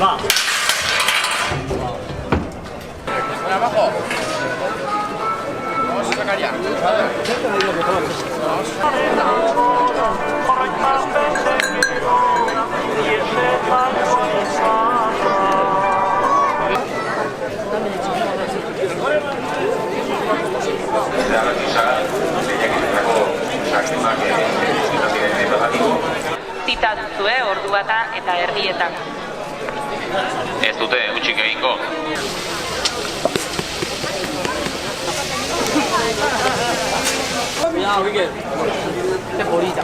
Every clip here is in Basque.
Va. Abajo. Vamos a sacar ya. Tita duzue ordu bata eta erdietan. Ez dute utzik egingo. Cuidado, Quique. Temporita.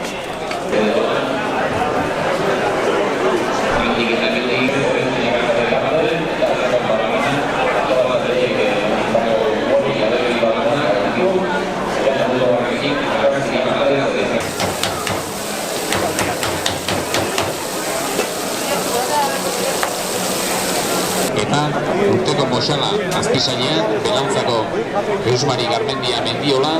Eta urteko moxala azpisailean, Belantzako Eusmari Garmendia Mendiola.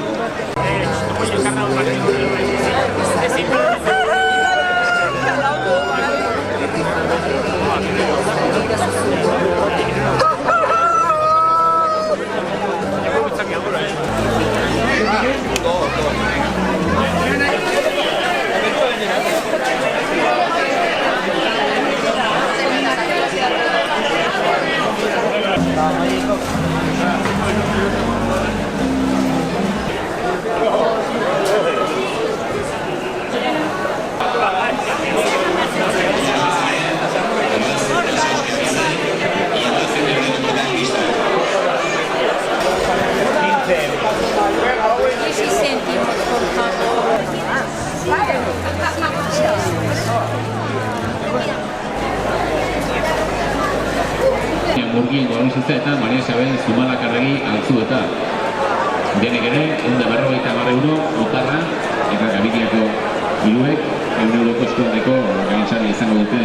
Murgien Gorositza eta Maria Isabel Zumalakarregi Altzueta. Denek ere, 150 euro, Otarra eta Gabikiako hiruek 100 euroko eskualdeko gaintzari izango dute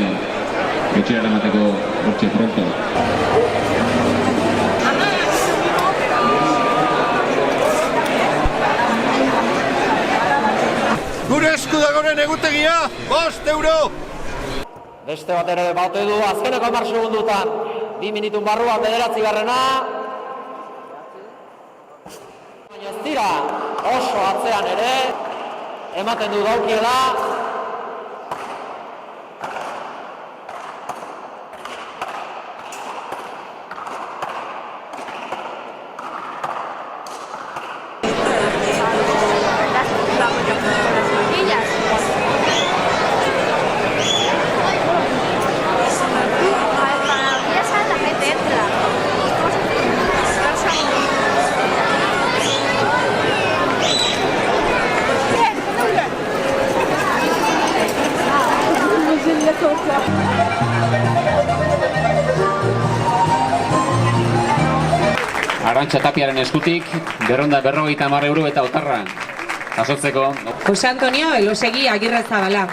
etxera eramateko hortxe pronto. Gure esku dagoen egutegia, 5 euro! Beste bat ere baute du azkeneko 10 segundutan. 2 minutun barruan 9. Baina ez dira oso atzean ere, ematen du daukiela. Arantxa Tapiaren eskutik, 250 euro eta Otarra jasotzeko. Jose Antonio Elosegi Agirrezabala.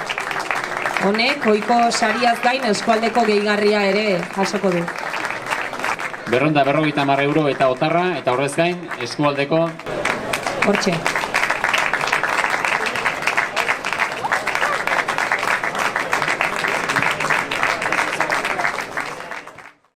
Honek ohiko sariaz gain eskualdeko gehigarria ere jasoko du. 250 euro eta Otarra eta horrez gain eskualdeko Hortxe.